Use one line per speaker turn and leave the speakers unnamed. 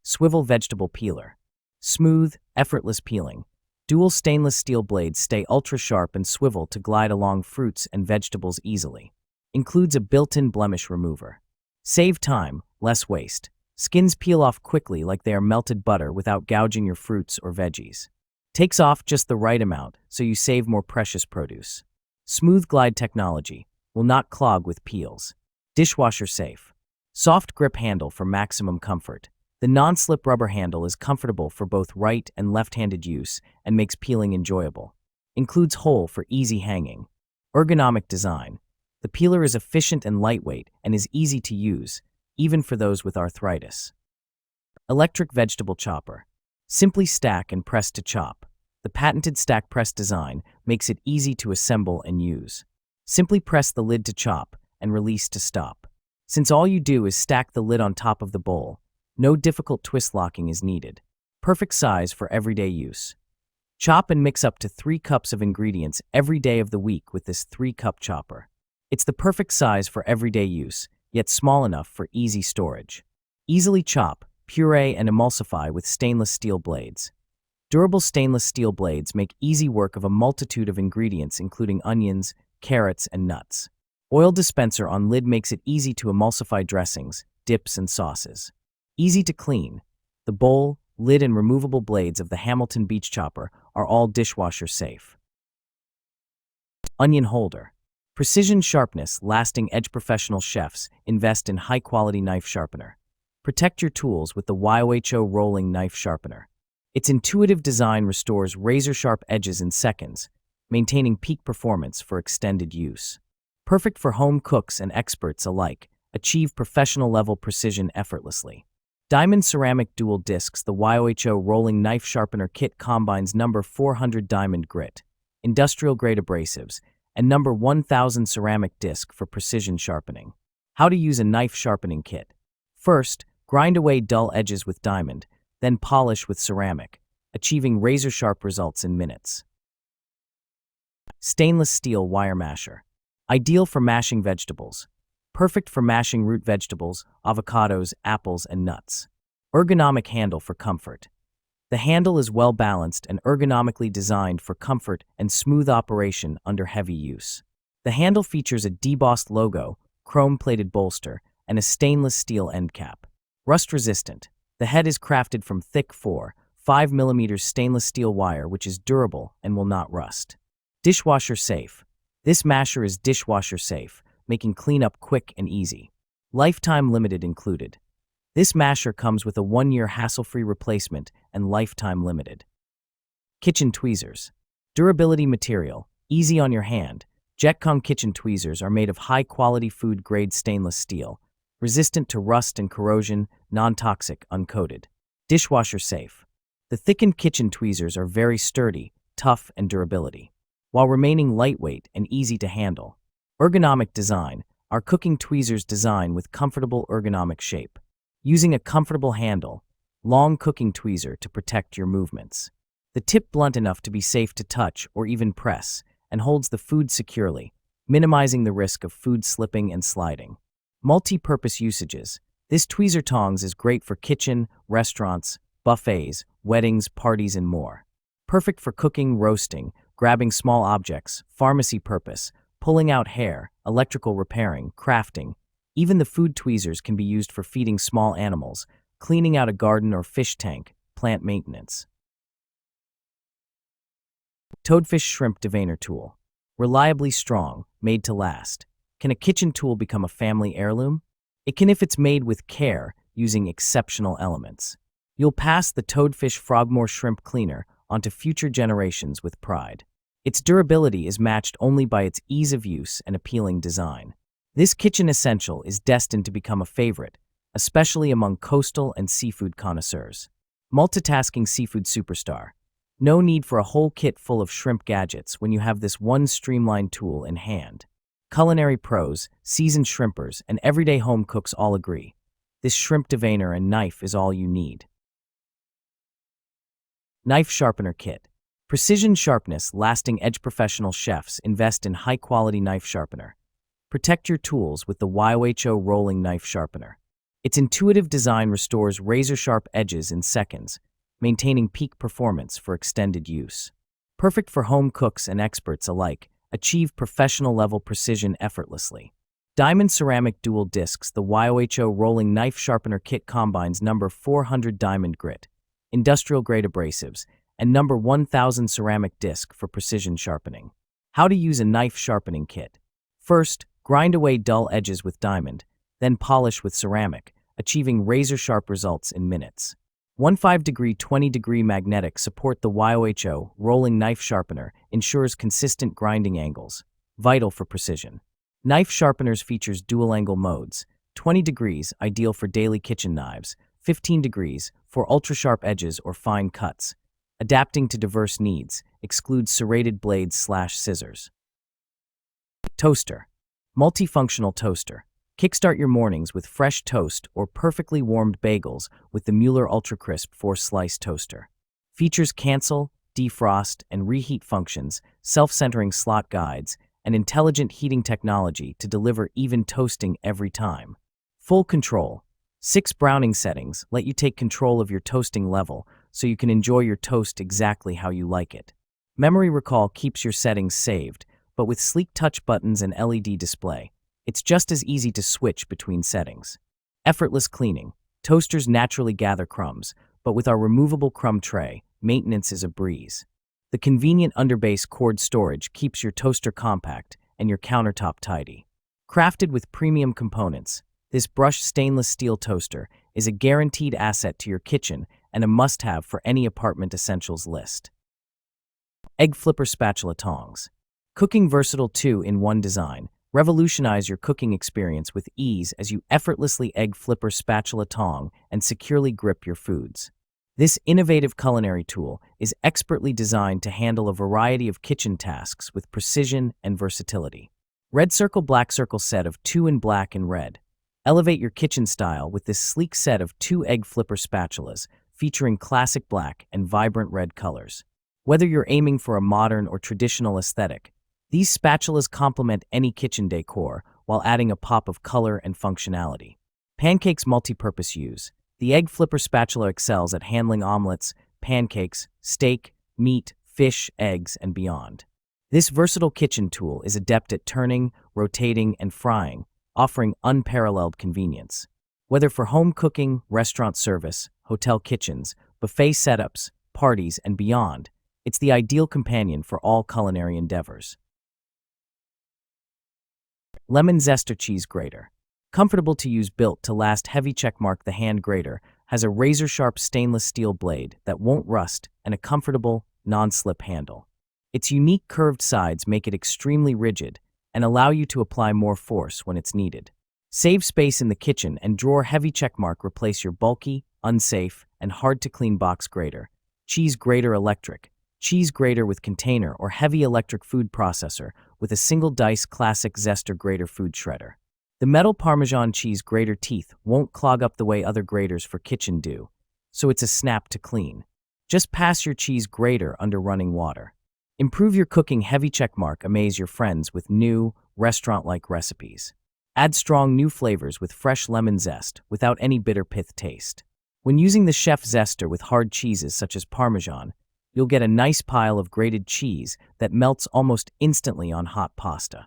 Swivel vegetable peeler. Smooth, effortless peeling. Dual stainless steel blades stay ultra-sharp and swivel to glide along fruits and vegetables easily. Includes a built-in blemish remover. Save time, less waste. Skins peel off quickly like they are melted butter without gouging your fruits or veggies. Takes off just the right amount, so you save more precious produce. Smooth glide technology. Will not clog with peels. Dishwasher safe. Soft grip handle for maximum comfort. The non-slip rubber handle is comfortable for both right and left-handed use and makes peeling enjoyable. Includes hole for easy hanging. Ergonomic design. The peeler is efficient and lightweight and is easy to use, even for those with arthritis. Electric vegetable chopper. Simply stack and press to chop. The patented stack press design makes it easy to assemble and use. Simply press the lid to chop and release to stop. Since all you do is stack the lid on top of the bowl, no difficult twist locking is needed. Perfect size for everyday use. Chop and mix up to 3 cups of ingredients every day of the week with this 3-cup chopper. It's the perfect size for everyday use, yet small enough for easy storage. Easily chop, puree, and emulsify with stainless steel blades. Durable stainless steel blades make easy work of a multitude of ingredients including onions, carrots, and nuts. Oil dispenser on lid makes it easy to emulsify dressings, dips, and sauces. Easy to clean. The bowl, lid, and removable blades of the Hamilton Beach Chopper are all dishwasher safe. Onion holder. Precision sharpness, lasting edge. Professional chefs invest in high-quality knife sharpener. Protect your tools with the YOHO rolling knife sharpener. Its intuitive design restores razor-sharp edges in seconds, maintaining peak performance for extended use. Perfect for home cooks and experts alike. Achieve professional-level precision effortlessly. Diamond ceramic dual discs. The YOHO rolling knife sharpener kit combines number 400 diamond grit, industrial-grade abrasives, and number 1000 ceramic disc for precision sharpening. How to use a knife sharpening kit. First, grind away dull edges with diamond, then polish with ceramic, achieving razor-sharp results in minutes. Stainless steel wire masher. Ideal for mashing vegetables. Perfect for mashing root vegetables, avocados, apples, and nuts. Ergonomic handle for comfort. The handle is well balanced and ergonomically designed for comfort and smooth operation under heavy use. The handle features a debossed logo, chrome-plated bolster, and a stainless steel end cap. Rust-resistant. The head is crafted from thick 4-5 mm stainless steel wire which is durable and will not rust. Dishwasher safe. This masher is dishwasher safe, making cleanup quick and easy. Lifetime limited included. This masher comes with a 1-year hassle-free replacement and lifetime limited. Kitchen tweezers. Durability material, easy on your hand. Jetcom kitchen tweezers are made of high-quality food-grade stainless steel, resistant to rust and corrosion, non-toxic, uncoated. Dishwasher safe. The thickened kitchen tweezers are very sturdy, tough, and durability, while remaining lightweight and easy to handle. Ergonomic design. Our cooking tweezers design with comfortable ergonomic shape, using a comfortable handle, long cooking tweezer to protect your movements. The tip blunt enough to be safe to touch or even press, and holds the food securely, minimizing the risk of food slipping and sliding. Multi-purpose usages. This tweezer tongs is great for kitchen, restaurants, buffets, weddings, parties, and more. Perfect for cooking, roasting, grabbing small objects, pharmacy purpose, pulling out hair, electrical repairing, crafting. Even the food tweezers can be used for feeding small animals, cleaning out a garden or fish tank, plant maintenance. Toadfish shrimp deveiner tool. Reliably strong, made to last. Can a kitchen tool become a family heirloom? It can if it's made with care, using exceptional elements. You'll pass the Toadfish Frogmore shrimp cleaner onto future generations with pride. Its durability is matched only by its ease of use and appealing design. This kitchen essential is destined to become a favorite, especially among coastal and seafood connoisseurs. Multitasking seafood superstar. No need for a whole kit full of shrimp gadgets when you have this one streamlined tool in hand. Culinary pros, seasoned shrimpers, and everyday home cooks all agree. This shrimp deveiner and knife is all you need. Knife sharpener kit. Precision sharpness, lasting edge. Professional chefs invest in high-quality knife sharpener. Protect your tools with the YOHO rolling knife sharpener. Its intuitive design restores razor-sharp edges in seconds, maintaining peak performance for extended use. Perfect for home cooks and experts alike, achieve professional-level precision effortlessly. Diamond Ceramic Dual Discs. The YOHO Rolling Knife Sharpener Kit combines number 400 diamond grit, industrial-grade abrasives, and number 1000 ceramic disc for precision sharpening. How to use a knife sharpening kit. First, grind away dull edges with diamond, then polish with ceramic, achieving razor-sharp results in minutes. 15-degree 20-degree magnetic support. The YOHO Rolling Knife Sharpener ensures consistent grinding angles, vital for precision. Knife sharpeners features dual-angle modes, 20 degrees ideal for daily kitchen knives, 15 degrees for ultra-sharp edges or fine cuts. Adapting to diverse needs, excludes serrated blades/scissors. Toaster. Multifunctional toaster. Kickstart your mornings with fresh toast or perfectly warmed bagels with the Mueller Ultra Crisp 4-slice toaster. Features cancel, defrost, and reheat functions, self-centering slot guides, and intelligent heating technology to deliver even toasting every time. Full control. 6 browning settings let you take control of your toasting level so you can enjoy your toast exactly how you like it. Memory recall keeps your settings saved, but with sleek touch buttons and LED display, it's just as easy to switch between settings. Effortless cleaning. Toasters naturally gather crumbs, but with our removable crumb tray, maintenance is a breeze. The convenient underbase cord storage keeps your toaster compact and your countertop tidy. Crafted with premium components, this brushed stainless steel toaster is a guaranteed asset to your kitchen and a must-have for any apartment essentials list. Egg Flipper Spatula Tongs. Cooking versatile 2-in-1 design. Revolutionize your cooking experience with ease as you effortlessly egg flipper spatula tong and securely grip your foods. This innovative culinary tool is expertly designed to handle a variety of kitchen tasks with precision and versatility. Red Circle Black Circle set of 2 in black and red. Elevate your kitchen style with this sleek set of 2 egg flipper spatulas featuring classic black and vibrant red colors. Whether you're aiming for a modern or traditional aesthetic, these spatulas complement any kitchen decor while adding a pop of color and functionality. Pancakes multi-purpose use. The egg flipper spatula excels at handling omelets, pancakes, steak, meat, fish, eggs, and beyond. This versatile kitchen tool is adept at turning, rotating, and frying, offering unparalleled convenience. Whether for home cooking, restaurant service, hotel kitchens, buffet setups, parties, and beyond, it's the ideal companion for all culinary endeavors. Lemon Zester Cheese Grater. Comfortable to use, built to last. Heavy checkmark. The hand grater has a razor-sharp stainless steel blade that won't rust and a comfortable, non-slip handle. Its unique curved sides make it extremely rigid and allow you to apply more force when it's needed. Save space in the kitchen and drawer. Heavy checkmark. Replace your bulky, unsafe, and hard-to-clean box grater. Cheese Grater Electric. Cheese grater with container or heavy electric food processor with a single dice. Classic Zester Grater Food Shredder. The metal Parmesan cheese grater teeth won't clog up the way other graters for kitchen do, so it's a snap to clean. Just pass your cheese grater under running water. Improve your cooking. Heavy checkmark. Amaze your friends with new, restaurant-like recipes. Add strong new flavors with fresh lemon zest without any bitter pith taste. When using the Chef Zester with hard cheeses such as Parmesan, you'll get a nice pile of grated cheese that melts almost instantly on hot pasta.